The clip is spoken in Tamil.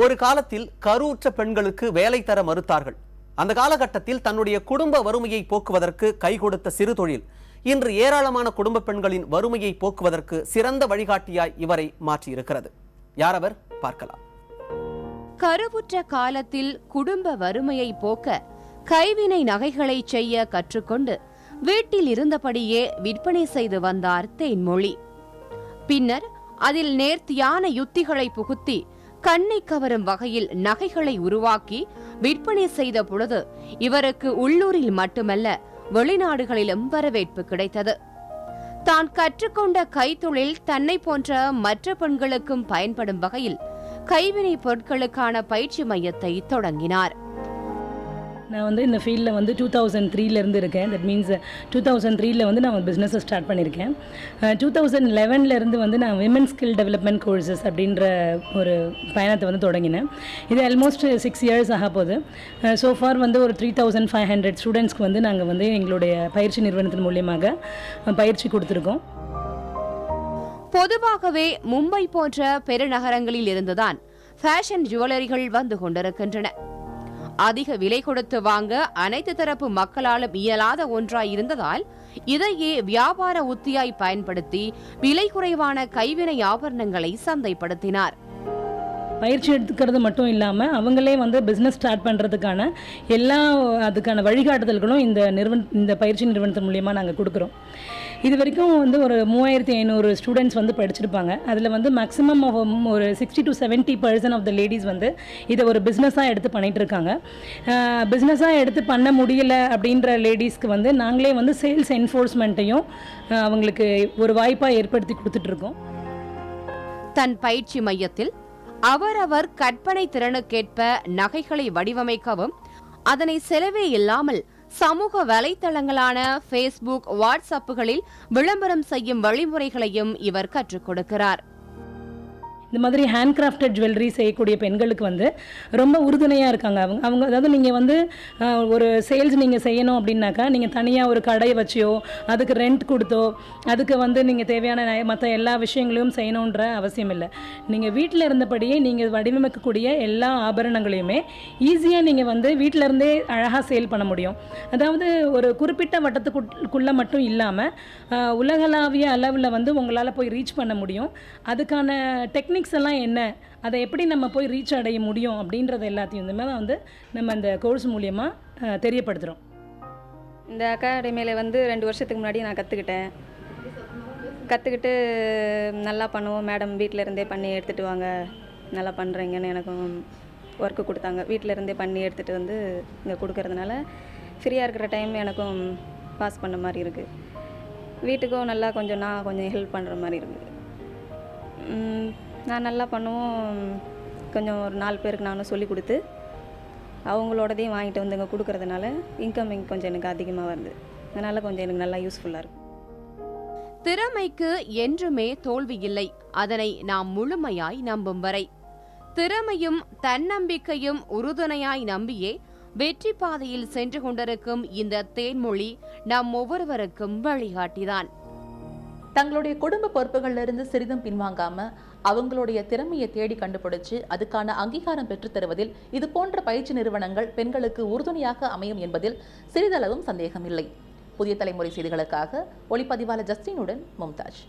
ஒரு காலத்தில் கருவுற்ற பெண்களுக்கு வேலை தர மறுத்தார்கள். அந்த காலகட்டத்தில் தன்னுடைய குடும்ப வறுமையை போக்குவதற்கு கை கொடுத்த சிறு தொழில் இன்று ஏராளமான குடும்ப பெண்களின் வறுமையை போக்குவதற்கு சிறந்த வழிகாட்டியாய் இவரை மாற்றியிருக்கிறது. யார் அவர்? பார்க்கலாம். கருவுற்ற காலத்தில் குடும்ப வறுமையை போக்க கைவினை நகைகளை செய்ய கற்றுக்கொண்டு வீட்டில் இருந்தபடியே விற்பனை செய்து வந்தார் தேன்மொழி. பின்னர் அதில் நேர்த்தியான யுத்திகளை புகுத்தி கண்ணை கவரும் வகையில் நகைகளை உருவாக்கி விற்பனை செய்த பொழுது இவருக்கு உள்ளூரில் மட்டுமல்ல வெளிநாடுகளிலும் வரவேற்பு கிடைத்தது. தான் கற்றுக்கொண்ட கைத்தொழில் தன்னை போன்ற மற்ற பெண்களுக்கும் பயன்படும் வகையில் கைவினை பொருட்களுக்கான பயிற்சி மையத்தை தொடங்கினார். நான் இந்த ஃபீல்டில் 2003 இருக்கேன். தட் மீன்ஸ் 2003 நான் பிஸ்னஸை ஸ்டார்ட் பண்ணியிருக்கேன். 2011 நான் விமன் ஸ்கில் டெவலப்மெண்ட் கோர்சஸ் அப்படின்ற ஒரு பயணத்தை தொடங்கினேன். இது ஆல்மோஸ்ட் 6 இயர்ஸ் ஆக போகுது. சோஃபார் ஒரு 3500 ஸ்டூடெண்ட்ஸ்க்கு நாங்கள் எங்களுடைய பயிற்சி நிறுவனத்தின் மூலியமாக பயிற்சி கொடுத்துருக்கோம். பொதுவாகவே மும்பை போன்ற பெருநகரங்களில் இருந்துதான் ஃபேஷன் ஜுவல்லரிகள் வந்து கொண்டிருக்கின்றன. அதிக விலை கொடுத்து வாங்க அனைத்து தரப்பு மக்களாலும் இயலாத ஒன்றாய் இருந்ததால் இதையே வியாபார உத்தியாய் பயன்படுத்தி விலை குறைவான கைவினை ஆபரணங்களை சந்தைப்படுத்தினார். பயிற்சி எடுத்துக்கிறது மட்டும் இல்லாமல் அவங்களே பிஸ்னஸ் ஸ்டார்ட் பண்ணுறதுக்கான அதுக்கான வழிகாட்டுதல்களும் இந்த பயிற்சி நிறுவனத்தின் மூலியமாக நாங்கள் கொடுக்குறோம். இது வரைக்கும் ஒரு 3500 ஸ்டூடெண்ட்ஸ் படிச்சிருப்பாங்க. அதில் மேக்ஸிமம் ஒரு 60 to 70% ஆஃப் த லேடிஸ் இதை ஒரு பிஸ்னஸாக எடுத்து பண்ணிகிட்டு இருக்காங்க. பிஸ்னஸாக எடுத்து பண்ண முடியல அப்படின்ற லேடிஸ்க்கு நாங்களே சேல்ஸ் என்ஃபோர்ஸ்மெண்ட்டையும் அவங்களுக்கு ஒரு வாய்ப்பாக ஏற்படுத்தி கொடுத்துட்ருக்கோம். தன் பயிற்சி மையத்தில் அவரவர் கற்பனை திறனுக்கேற்ப நகைகளை வடிவமைக்கவும் அதனை செலவே இல்லாமல் சமூக வலைத்தளங்களான ஃபேஸ்புக், வாட்ஸ்அப்புகளில் விளம்பரம் செய்யும் வழிமுறைகளையும் இவர் கற்றுக் கொடுக்கிறார். இந்த மாதிரி ஹேண்ட் கிராஃப்டட் ஜுவல்லரி செய்யக்கூடிய பெண்களுக்கு ரொம்ப உறுதுணையாக இருக்காங்க. அவங்க அதாவது நீங்கள் ஒரு சேல்ஸ் நீங்கள் செய்யணும் அப்படின்னாக்கா நீங்கள் தனியாக ஒரு கடை வச்சியோ அதுக்கு ரெண்ட் கொடுத்தோ அதுக்கு நீங்கள் தேவையான மற்ற எல்லா விஷயங்களையும் செய்யணுன்ற அவசியம் இல்லை. நீங்கள் வீட்டில் இருந்தபடியே நீங்கள் வடிவமைக்கக்கூடிய எல்லா ஆபரணங்களையுமே ஈஸியாக நீங்கள் வீட்டில் இருந்தே அழகாக சேல் பண்ண முடியும். அதாவது ஒரு குறிப்பிட்ட வட்டத்துக்குள்ளே மட்டும் இல்லாமல் உலகளாவிய அளவில் உங்களால் போய் ரீச் பண்ண முடியும். அதுக்கான டெக்னிக்ஸ் எல்லாம் என்ன, அதை எப்படி நம்ம போய் ரீச் அடைய முடியும் அப்படின்றது எல்லாத்தையும் நம்ம இந்த கோர்ஸ் மூலியமாக தெரியப்படுத்துகிறோம். இந்த அகாடமியில் 2 வருஷத்துக்கு முன்னாடி நான் கற்றுக்கிட்டு நல்லா பண்ணுவோம் மேடம், வீட்டில் இருந்தே பண்ணி எடுத்துகிட்டு வாங்க, நல்லா பண்ணுறீங்கன்னு எனக்கும் ஒர்க்கு கொடுத்தாங்க. வீட்டில் இருந்தே பண்ணி எடுத்துகிட்டு இங்கே கொடுக்கறதுனால ஃப்ரீயாக இருக்கிற டைம் எனக்கும் பாஸ் பண்ண மாதிரி இருக்குது. வீட்டுக்கும் நல்லா நான் கொஞ்சம் ஹெல்ப் பண்ணுற மாதிரி இருக்குது. நான் நல்லா பண்ணுவோம். கொஞ்சம் ஒரு 4 பேருக்கு நானும் சொல்லி கொடுத்து அவங்களோடதையும் வாங்கிட்டு இங்கே கொடுக்கறதுனால இன்கமிங் கொஞ்சம் எனக்கு அதிகமாக வருது. அதனால் கொஞ்சம் எனக்கு நல்லா யூஸ்ஃபுல்லாக இருக்கும். திறமைக்கு என்றுமே தோல்வி இல்லை, அதனை நாம் முழுமையாய் நம்பும் வரை. திறமையும் தன்னம்பிக்கையும் உறுதுணையாய் நம்பியே வெற்றி பாதையில் சென்று கொண்டிருக்கும் இந்த தேன்மொழி நம் ஒவ்வொருவருக்கும் வழிகாட்டிதான். தங்களுடைய குடும்ப பொறுப்புகள்ல இருந்து சிறிதும் பின்வாங்காம அவங்களுடைய திறமையை தேடி கண்டுபிடிச்சு அதுக்கான அங்கீகாரம் பெற்றுத் தருவதில் இது போன்ற பயிற்சி நிறுவனங்கள் பெண்களுக்கு உறுதுணையாக அமையும் என்பதில் சிறிதளவும் சந்தேகம் இல்லை. புதிய தலைமுறை செய்திகளுக்காக ஒளிப்பதிவாளர் ஜஸ்டினுடன் மும்தாஜ்.